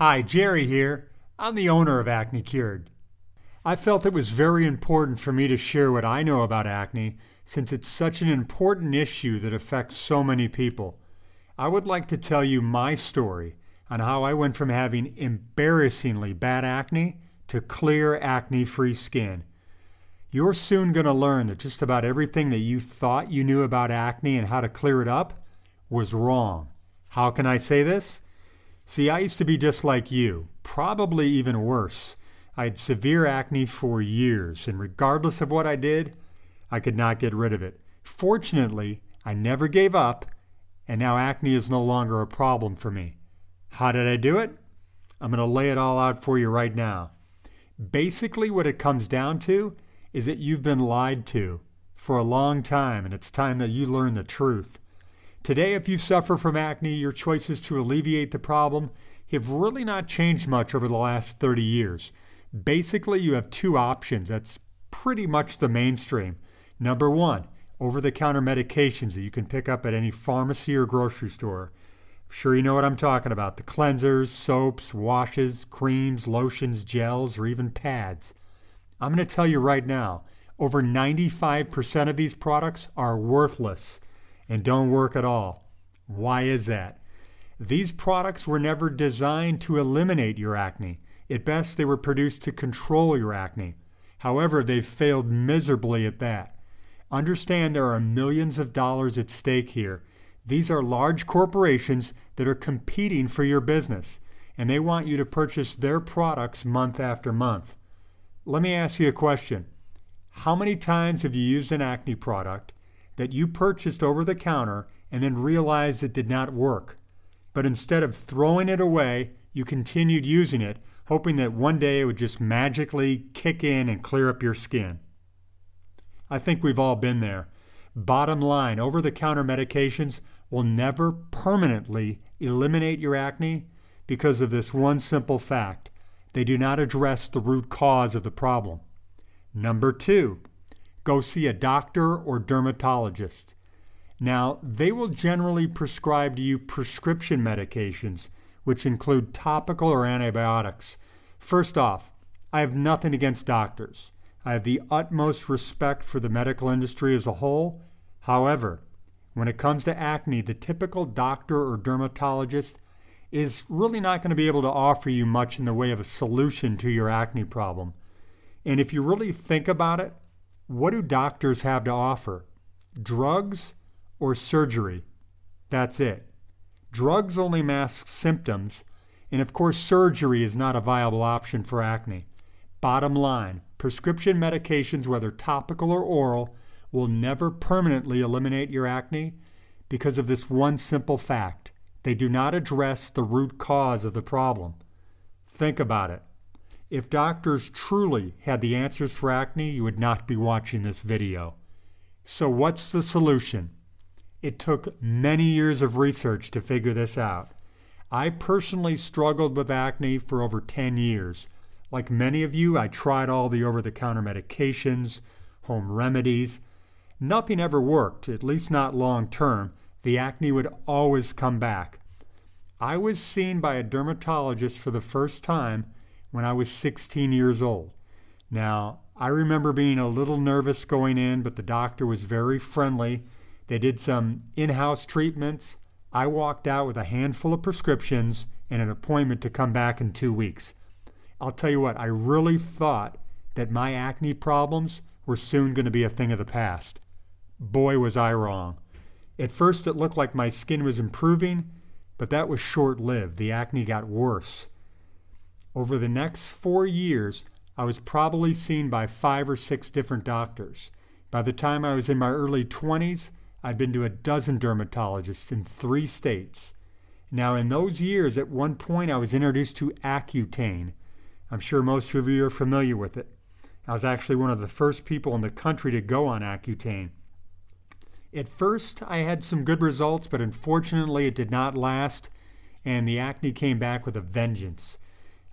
Hi, Jerry here. I'm the owner of Acne Cured. I felt it was very important for me to share what I know about acne since it's such an important issue that affects so many people. I would like to tell you my story on how I went from having embarrassingly bad acne to clear acne-free skin. You're soon going to learn that just about everything that you thought you knew about acne and how to clear it up was wrong. How can I say this? See, I used to be just like you, probably even worse. I had severe acne for years, and regardless of what I did, I could not get rid of it. Fortunately, I never gave up, and now acne is no longer a problem for me. How did I do it? I'm going to lay it all out for you right now. Basically, what it comes down to is that you've been lied to for a long time, and it's time that you learn the truth. Today, if you suffer from acne, your choices to alleviate the problem have really not changed much over the last 30 years. Basically, you have two options. That's pretty much the mainstream. Number one, over-the-counter medications that you can pick up at any pharmacy or grocery store. I'm sure you know what I'm talking about. The cleansers, soaps, washes, creams, lotions, gels, or even pads. I'm going to tell you right now, over 95% of these products are worthless and don't work at all. Why is that? These products were never designed to eliminate your acne. At best, they were produced to control your acne. However, they've failed miserably at that. Understand there are millions of dollars at stake here. These are large corporations that are competing for your business, and they want you to purchase their products month after month. Let me ask you a question. How many times have you used an acne product that you purchased over the counter and then realized it did not work? But instead of throwing it away, you continued using it, hoping that one day it would just magically kick in and clear up your skin. I think we've all been there. Bottom line, over-the-counter medications will never permanently eliminate your acne because of this one simple fact. They do not address the root cause of the problem. Number two, go see a doctor or dermatologist. Now, they will generally prescribe to you prescription medications, which include topical or antibiotics. First off, I have nothing against doctors. I have the utmost respect for the medical industry as a whole. However, when it comes to acne, the typical doctor or dermatologist is really not going to be able to offer you much in the way of a solution to your acne problem. And if you really think about it, what do doctors have to offer? Drugs or surgery? That's it. Drugs only mask symptoms, and of course surgery is not a viable option for acne. Bottom line, prescription medications, whether topical or oral, will never permanently eliminate your acne because of this one simple fact. They do not address the root cause of the problem. Think about it. If doctors truly had the answers for acne, you would not be watching this video. So what's the solution? It took many years of research to figure this out. I personally struggled with acne for over 10 years. Like many of you, I tried all the over-the-counter medications, home remedies. Nothing ever worked, at least not long-term. The acne would always come back. I was seen by a dermatologist for the first time when I was 16 years old. Now, I remember being a little nervous going in, but the doctor was very friendly. They did some in-house treatments. I walked out with a handful of prescriptions and an appointment to come back in 2 weeks. I'll tell you what, I really thought that my acne problems were soon going to be a thing of the past. Boy, was I wrong. At first, it looked like my skin was improving, but that was short-lived. The acne got worse. Over the next 4 years, I was probably seen by 5 or 6 different doctors. By the time I was in my early 20s, I'd been to a dozen dermatologists in 3 states. Now, in those years, at one point, I was introduced to Accutane. I'm sure most of you are familiar with it. I was actually one of the first people in the country to go on Accutane. At first, I had some good results, but unfortunately it did not last, and the acne came back with a vengeance.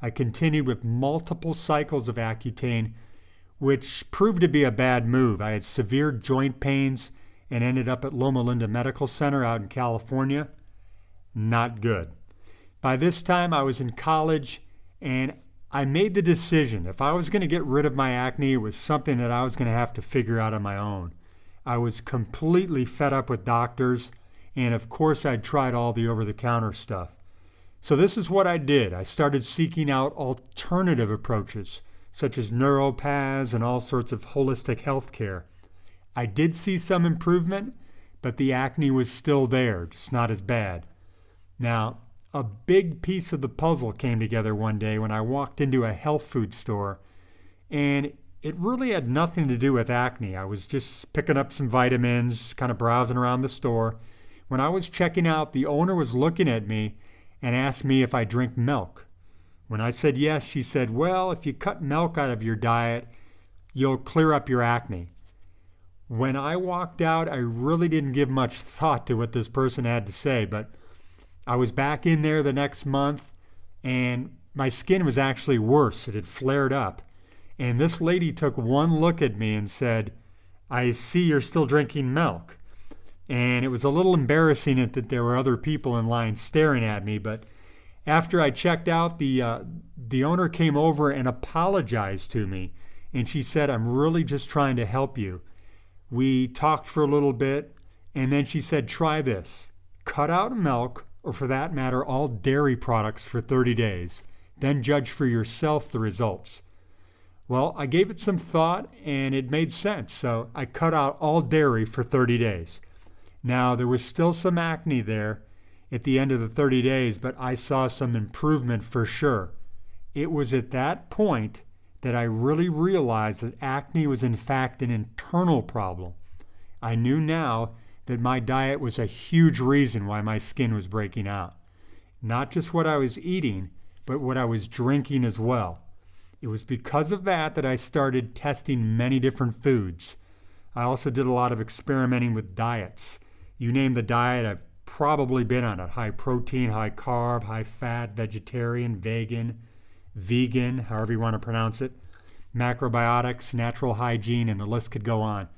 I continued with multiple cycles of Accutane, which proved to be a bad move. I had severe joint pains and ended up at Loma Linda Medical Center out in California. Not good. By this time, I was in college, and I made the decision. If I was going to get rid of my acne, it was something that I was going to have to figure out on my own. I was completely fed up with doctors, and of course, I'd tried all the over-the-counter stuff. So this is what I did. I started seeking out alternative approaches, such as neuropaths and all sorts of holistic health care. I did see some improvement, but the acne was still there, just not as bad. Now, a big piece of the puzzle came together one day when I walked into a health food store, and it really had nothing to do with acne. I was just picking up some vitamins, kind of browsing around the store. When I was checking out, the owner was looking at me and asked me if I drink milk. When I said yes, she said, well, if you cut milk out of your diet, you'll clear up your acne. When I walked out, I really didn't give much thought to what this person had to say, but I was back in there the next month, and my skin was actually worse. It had flared up. And this lady took one look at me and said, I see you're still drinking milk. And it was a little embarrassing that there were other people in line staring at me, but after I checked out, the owner came over and apologized to me, and she said, I'm really just trying to help you. We talked for a little bit, and then she said, try this. Cut out milk, or for that matter, all dairy products for 30 days. Then judge for yourself the results. Well, I gave it some thought, and it made sense, so I cut out all dairy for 30 days. Now, there was still some acne there at the end of the 30 days, but I saw some improvement for sure. It was at that point that I really realized that acne was in fact an internal problem. I knew now that my diet was a huge reason why my skin was breaking out. Not just what I was eating, but what I was drinking as well. It was because of that I started testing many different foods. I also did a lot of experimenting with diets. You name the diet, I've probably been on it. High protein, high carb, high fat, vegetarian, vegan, however you want to pronounce it, macrobiotics, natural hygiene, and the list could go on.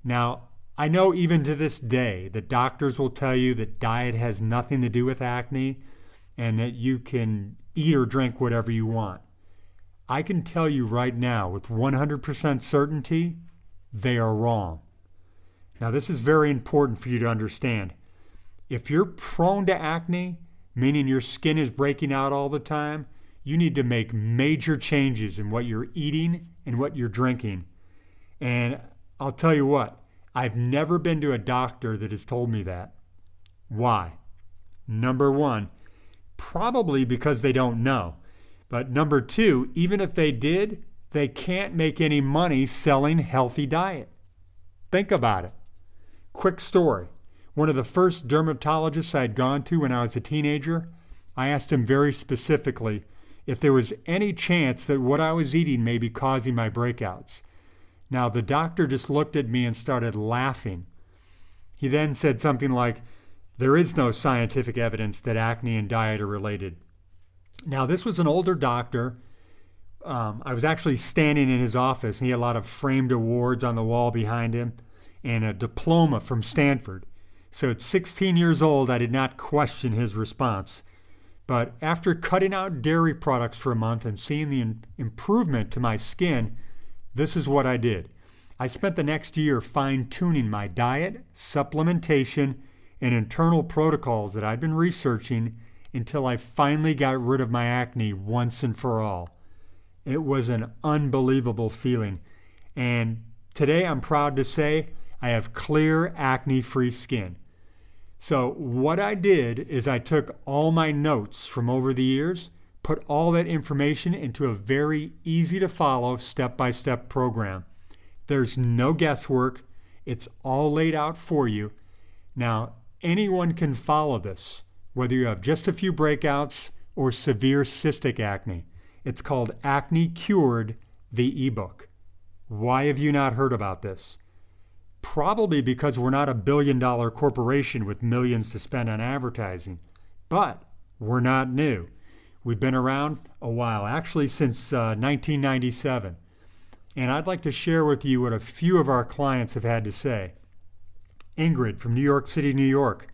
Now, I know even to this day that doctors will tell you that diet has nothing to do with acne and that you can eat or drink whatever you want. I can tell you right now with 100% certainty, they are wrong. Now, this is very important for you to understand. If you're prone to acne, meaning your skin is breaking out all the time, you need to make major changes in what you're eating and what you're drinking. And I'll tell you what, I've never been to a doctor that has told me that. Why? Number one, probably because they don't know. But number two, even if they did, they can't make any money selling healthy diet. Think about it. Quick story. One of the first dermatologists I had gone to when I was a teenager, I asked him very specifically if there was any chance that what I was eating may be causing my breakouts. Now, the doctor just looked at me and started laughing. He then said something like, there is no scientific evidence that acne and diet are related. Now, this was an older doctor. I was actually standing in his office, and he had a lot of framed awards on the wall behind him and a diploma from Stanford. So at 16 years old, I did not question his response. But after cutting out dairy products for a month and seeing the improvement to my skin, this is what I did. I spent the next year fine-tuning my diet, supplementation, and internal protocols that I'd been researching until I finally got rid of my acne once and for all. It was an unbelievable feeling. And today I'm proud to say I have clear, acne-free skin. So what I did is I took all my notes from over the years, put all that information into a very easy-to-follow step-by-step program. There's no guesswork. It's all laid out for you. Now, anyone can follow this, whether you have just a few breakouts or severe cystic acne. It's called Acne Cured, the ebook. Why have you not heard about this? Probably because we're not a billion-dollar corporation with millions to spend on advertising. But we're not new. We've been around a while, actually since 1997. And I'd like to share with you what a few of our clients have had to say. Ingrid from New York City, New York.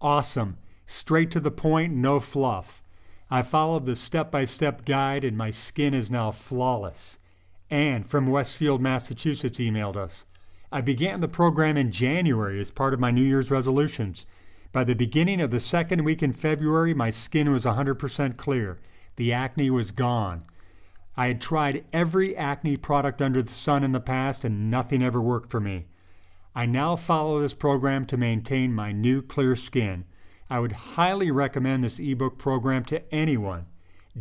Awesome. Straight to the point, no fluff. I followed the step-by-step guide and my skin is now flawless. Anne from Westfield, Massachusetts emailed us. I began the program in January as part of my New Year's resolutions. By the beginning of the second week in February, my skin was 100% clear. The acne was gone. I had tried every acne product under the sun in the past and nothing ever worked for me. I now follow this program to maintain my new clear skin. I would highly recommend this ebook program to anyone.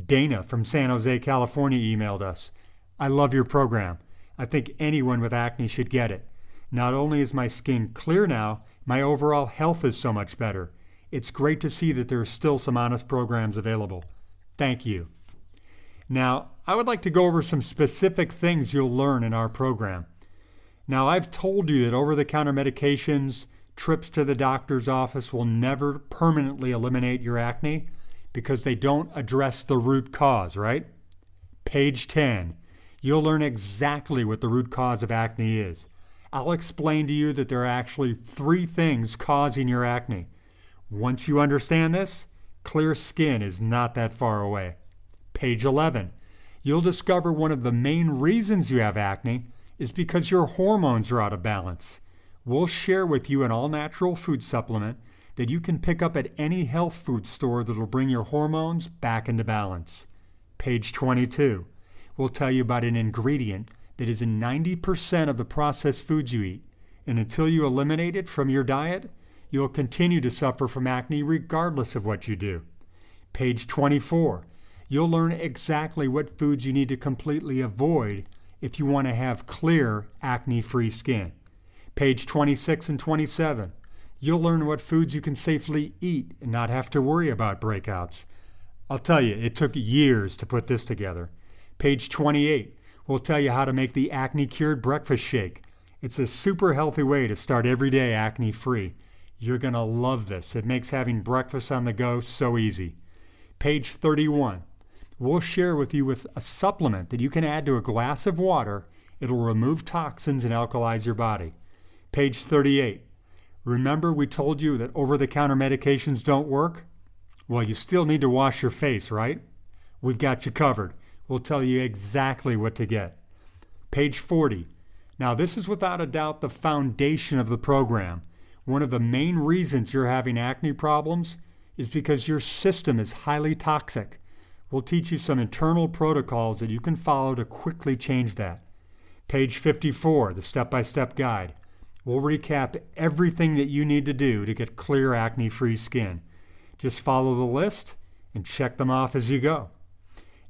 Dana from San Jose, California emailed us. I love your program. I think anyone with acne should get it. Not only is my skin clear now, my overall health is so much better. It's great to see that there are still some honest programs available. Thank you. Now, I would like to go over some specific things you'll learn in our program. Now, I've told you that over-the-counter medications, trips to the doctor's office will never permanently eliminate your acne because they don't address the root cause, right? Page 10. You'll learn exactly what the root cause of acne is. I'll explain to you that there are actually 3 things causing your acne. Once you understand this, clear skin is not that far away. Page 11. You'll discover one of the main reasons you have acne is because your hormones are out of balance. We'll share with you an all-natural food supplement that you can pick up at any health food store that will bring your hormones back into balance. Page 22. We'll tell you about an ingredient that is in 90% of the processed foods you eat, and until you eliminate it from your diet, you'll continue to suffer from acne regardless of what you do. Page 24. You'll learn exactly what foods you need to completely avoid if you want to have clear, acne-free skin. Page 26 and 27. You'll learn what foods you can safely eat and not have to worry about breakouts. I'll tell you, it took years to put this together. Page 28. We'll tell you how to make the acne-cured breakfast shake. It's a super healthy way to start every day acne-free. You're going to love this. It makes having breakfast on the go so easy. Page 31. We'll share with you a supplement that you can add to a glass of water. It'll remove toxins and alkalize your body. Page 38. Remember we told you that over-the-counter medications don't work? Well, you still need to wash your face, right? We've got you covered. We'll tell you exactly what to get. Page 40. Now, this is without a doubt the foundation of the program. One of the main reasons you're having acne problems is because your system is highly toxic. We'll teach you some internal protocols that you can follow to quickly change that. Page 54, the step-by-step guide. We'll recap everything that you need to do to get clear acne-free skin. Just follow the list and check them off as you go.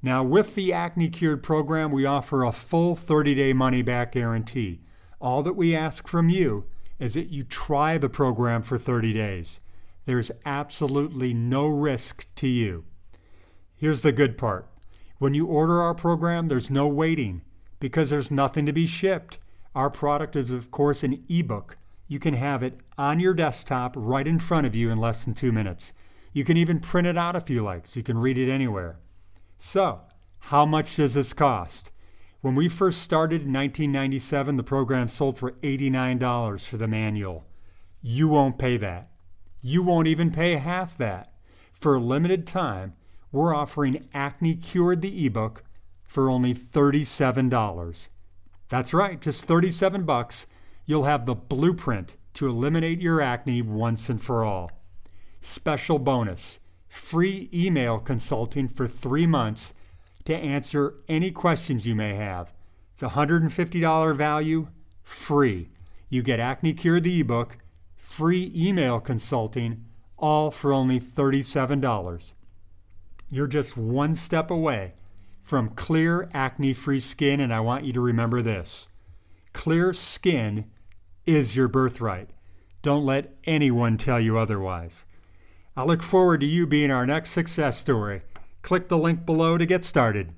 Now, with the Acne Cured program, we offer a full 30-day money-back guarantee. All that we ask from you is that you try the program for 30 days. There's absolutely no risk to you. Here's the good part. When you order our program, there's no waiting because there's nothing to be shipped. Our product is, of course, an ebook. You can have it on your desktop right in front of you in less than 2 minutes. You can even print it out if you like, so you can read it anywhere. So, how much does this cost? When we first started in 1997, the program sold for $89 for the manual. You won't pay that. You won't even pay half that. For a limited time, we're offering Acne Cured the ebook for only $37. That's right, just $37. You'll have the blueprint to eliminate your acne once and for all. Special bonus, free email consulting for 3 months to answer any questions you may have. It's a $150 value, free. You get Acne Cured the ebook, free email consulting, all for only $37. You're just one step away from clear acne-free skin, and I want you to remember this. Clear skin is your birthright. Don't let anyone tell you otherwise. I look forward to you being our next success story. Click the link below to get started.